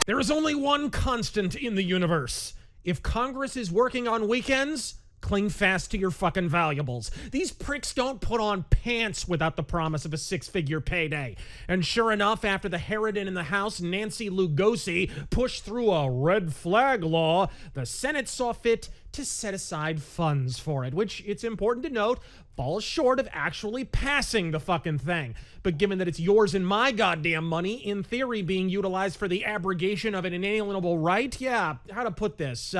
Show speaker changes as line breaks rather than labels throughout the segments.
There is only one constant in the universe. If Congress is working on weekends, cling fast to your fucking valuables. These pricks don't put on pants without the promise of a six-figure payday. And sure enough, after the Harridan in the House, Nancy Lugosi, pushed through a red flag law, the Senate saw fit to set aside funds for it, which, it's important to note, falls short of actually passing the fucking thing. But given that it's yours and my goddamn money, in theory being utilized for the abrogation of an inalienable right, yeah, how to put this,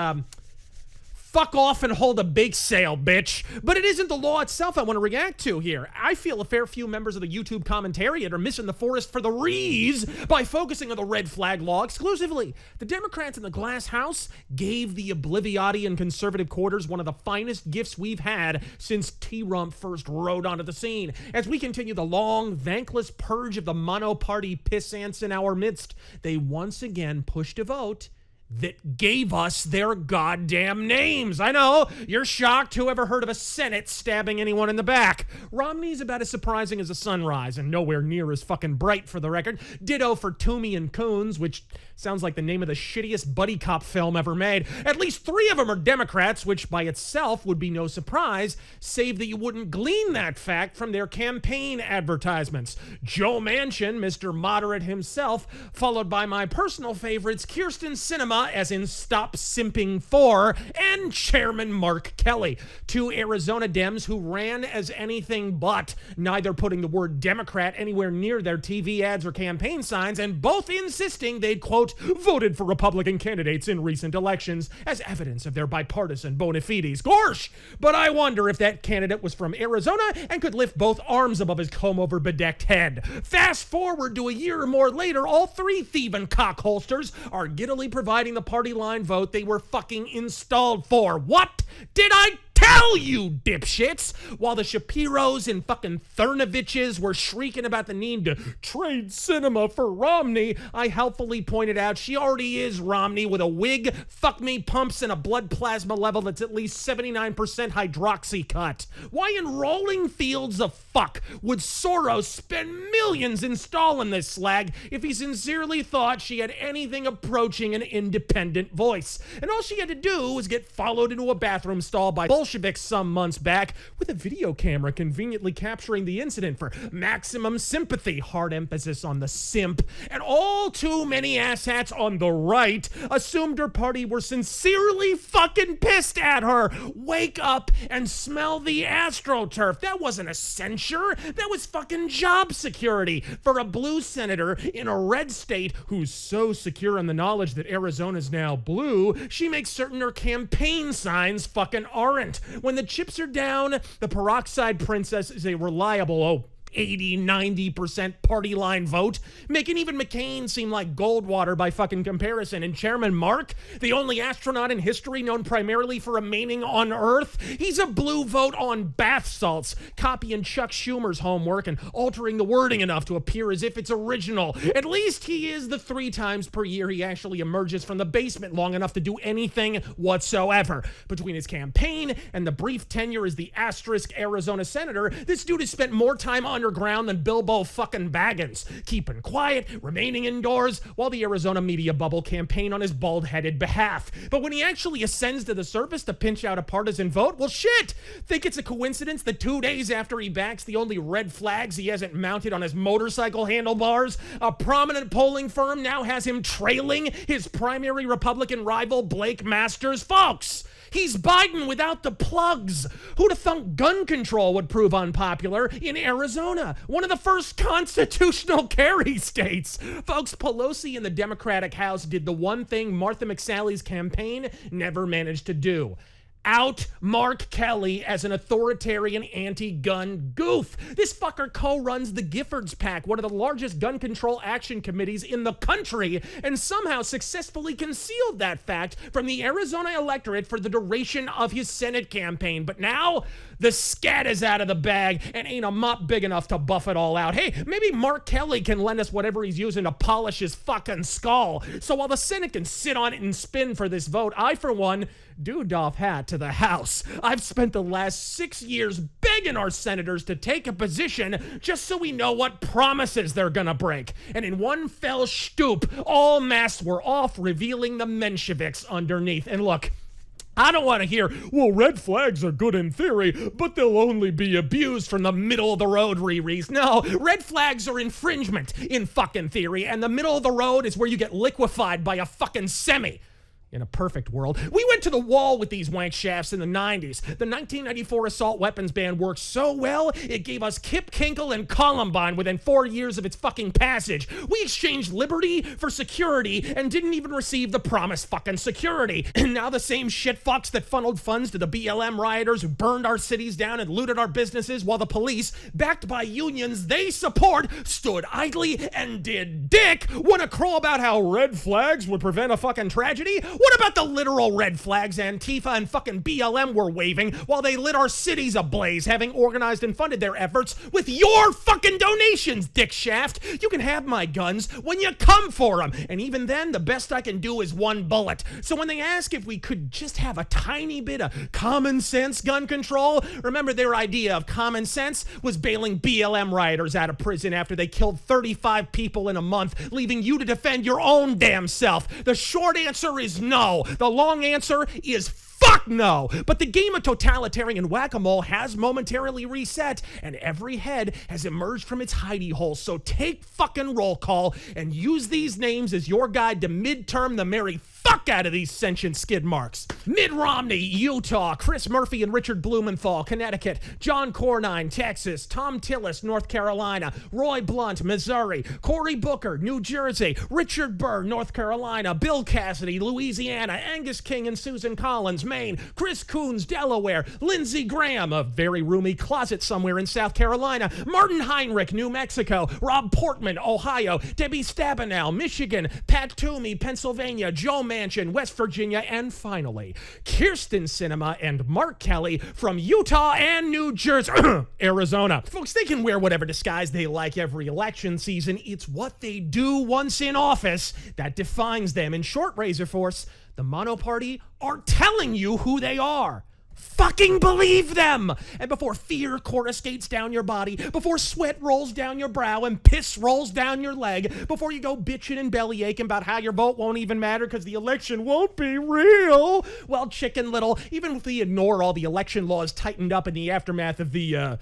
fuck off and hold a bake sale, bitch. But it isn't the law itself I want to react to here. I feel a fair few members of the YouTube commentariat are missing the forest for the trees by focusing on the red flag law exclusively. The Democrats in the glass house gave the obliviati and conservative quarters one of the finest gifts we've had since T-Rump first rode onto the scene. As we continue the long, thankless purge of the mono-party pissants in our midst, they once again pushed a vote that gave us their goddamn names. I know, you're shocked. Who ever heard of a Senate stabbing anyone in the back? Romney's about as surprising as a sunrise and nowhere near as fucking bright, for the record. Ditto for Toomey and Coons, which sounds like the name of the shittiest buddy cop film ever made. At least 3 of them are Democrats, which by itself would be no surprise, save that you wouldn't glean that fact from their campaign advertisements. Joe Manchin, Mr. Moderate himself, followed by my personal favorites, Kirsten Sinema, as in Stop Simping 4, and Chairman Mark Kelly, 2 Arizona Dems who ran as anything but, neither putting the word Democrat anywhere near their TV ads or campaign signs, and both insisting they'd, quote, voted for Republican candidates in recent elections as evidence of their bipartisan bona fides. Gorsh! But I wonder if that candidate was from Arizona and could lift both arms above his comb-over bedecked head. Fast forward to a year or more later, all 3 thieving cockholsters are giddily providing the party line vote they were fucking installed for. What did I tell you, dipshits? While the Shapiros and fucking Thurnoviches were shrieking about the need to trade Sinema for Romney, I helpfully pointed out she already is Romney with a wig, fuck me pumps, and a blood plasma level that's at least 79% hydroxy cut. Why in rolling fields of fuck would Soros spend millions installing this slag if he sincerely thought she had anything approaching an independent voice? And all she had to do was get followed into a bathroom stall by Bolsheviks some months back with a video camera conveniently capturing the incident for maximum sympathy, hard emphasis on the simp, and all too many asshats on the right assumed her party were sincerely fucking pissed at her. Wake up and smell the AstroTurf. That wasn't a censure. That was fucking job security for a blue senator in a red state who's so secure in the knowledge that Arizona's now blue, she makes certain her campaign signs fucking aren't. When the chips are down, the peroxide princess is a reliable, 80-90% party line vote, making even McCain seem like Goldwater by fucking comparison. And Chairman Mark, the only astronaut in history known primarily for remaining on Earth, he's a blue vote on bath salts, copying Chuck Schumer's homework and altering the wording enough to appear as if it's original. At least he is the 3 times per year he actually emerges from the basement long enough to do anything whatsoever. Between his campaign and the brief tenure as the asterisk Arizona senator, this dude has spent more time underground than Bilbo fucking Baggins, keeping quiet, remaining indoors, while the Arizona media bubble campaign on his bald-headed behalf. But when he actually ascends to the surface to pinch out a partisan vote, well shit! Think it's a coincidence that 2 days after he backs the only red flags he hasn't mounted on his motorcycle handlebars, a prominent polling firm now has him trailing his primary Republican rival Blake Masters? Folks, he's Biden without the plugs. Who'd have thunk gun control would prove unpopular in Arizona, one of the first constitutional carry states? Folks, Pelosi in the Democratic House did the one thing Martha McSally's campaign never managed to do: out Mark Kelly as an authoritarian anti-gun goof. This fucker co-runs the Giffords PAC, one of the largest gun control action committees in the country, and somehow successfully concealed that fact from the Arizona electorate for the duration of his Senate campaign. But now, the scat is out of the bag and ain't a mop big enough to buff it all out. Hey, maybe Mark Kelly can lend us whatever he's using to polish his fucking skull. So while the Senate can sit on it and spin for this vote, I, for one, do doff hat to the House. I've spent the last 6 years begging begging our senators to take a position just so we know what promises they're gonna break. And in one fell stoop, all masks were off, revealing the Mensheviks underneath. And look, I don't want to hear, well, red flags are good in theory, but they'll only be abused from the middle of the road Riri's. No, red flags are infringement in fucking theory, and the middle of the road is where you get liquefied by a fucking semi. In a perfect world, we went to the wall with these wank shafts in the 90s. The 1994 assault weapons ban worked so well, it gave us Kip Kinkle and Columbine within 4 years of its fucking passage. We exchanged liberty for security and didn't even receive the promised fucking security. And now the same shitfucks that funneled funds to the BLM rioters who burned our cities down and looted our businesses while the police, backed by unions they support, stood idly and did dick want to crawl about how red flags would prevent a fucking tragedy? What about the literal red flags Antifa and fucking BLM were waving while they lit our cities ablaze, having organized and funded their efforts with your fucking donations, Dick Shaft? You can have my guns when you come for them, and even then, the best I can do is one bullet. So when they ask if we could just have a tiny bit of common sense gun control, remember their idea of common sense was bailing BLM rioters out of prison after they killed 35 people in a month, leaving you to defend your own damn self. The short answer is no. The long answer is fuck no. But the game of totalitarian whack-a-mole has momentarily reset, and every head has emerged from its hidey hole. So take fucking roll call and use these names as your guide to midterm the merry fuck out of these sentient skid marks. Mitt Romney, Utah. Chris Murphy and Richard Blumenthal, Connecticut. John Cornyn, Texas. Tom Tillis, North Carolina. Roy Blunt, Missouri. Cory Booker, New Jersey. Richard Burr, North Carolina. Bill Cassidy, Louisiana. Angus King and Susan Collins, Maine. Chris Coons, Delaware. Lindsey Graham, a very roomy closet somewhere in South Carolina. Martin Heinrich, New Mexico. Rob Portman, Ohio. Debbie Stabenow, Michigan. Pat Toomey, Pennsylvania. Joe Manchin, West Virginia. And finally, Kirsten Sinema and Mark Kelly from Utah and New Jersey, Arizona. Folks, they can wear whatever disguise they like every election season. It's what they do once in office that defines them. In short, Razor Force, the Mono Party are telling you who they are. Fucking believe them! And before fear coruscates down your body, before sweat rolls down your brow and piss rolls down your leg, before you go bitching and belly aching about how your vote won't even matter because the election won't be real, well, Chicken Little, even if we ignore all the election laws tightened up in the aftermath of the,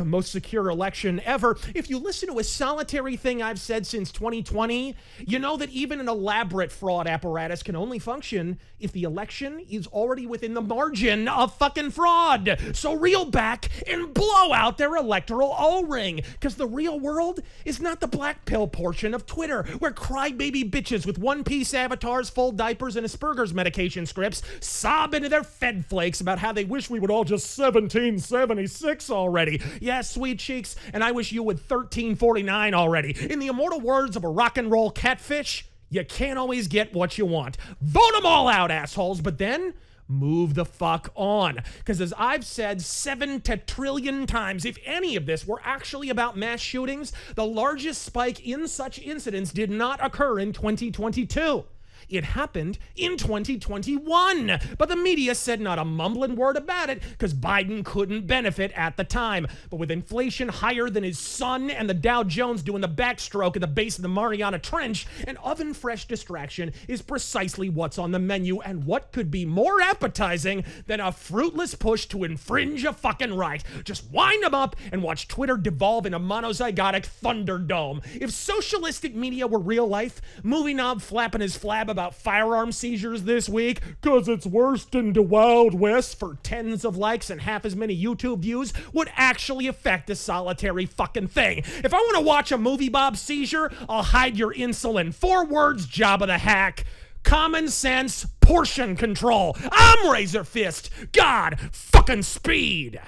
most secure election ever, if you listen to a solitary thing I've said since 2020, you know that even an elaborate fraud apparatus can only function if the election is already within the margin of fucking fraud. So reel back and blow out their electoral O-ring, because the real world is not the black pill portion of Twitter, where crybaby bitches with one-piece avatars, full diapers, and Asperger's medication scripts sob into their Fed flakes about how they wish we would all just 1776 already. Yeah, sweet cheeks, and I wish you would 1349 already. In the immortal words of a rock and roll catfish, you can't always get what you want. Vote them all out, assholes, but then move the fuck on. Because as I've said 7 trillion times, if any of this were actually about mass shootings, the largest spike in such incidents did not occur in 2022. It happened in 2021, but the media said not a mumbling word about it because Biden couldn't benefit at the time. But with inflation higher than his sun and the Dow Jones doing the backstroke at the base of the Mariana Trench, an oven-fresh distraction is precisely what's on the menu, and what could be more appetizing than a fruitless push to infringe a fucking right? Just wind them up and watch Twitter devolve in a monozygotic thunderdome. If socialistic media were real life, Movie Knob flapping his flab about firearm seizures this week because it's worse than the Wild West for tens of likes and half as many YouTube views would actually affect a solitary fucking thing. If I want to watch a movie Bob seizure, I'll hide your insulin. 4 words, Jabba the Hack. Common sense, portion control. I'm Razor Fist. God fucking speed.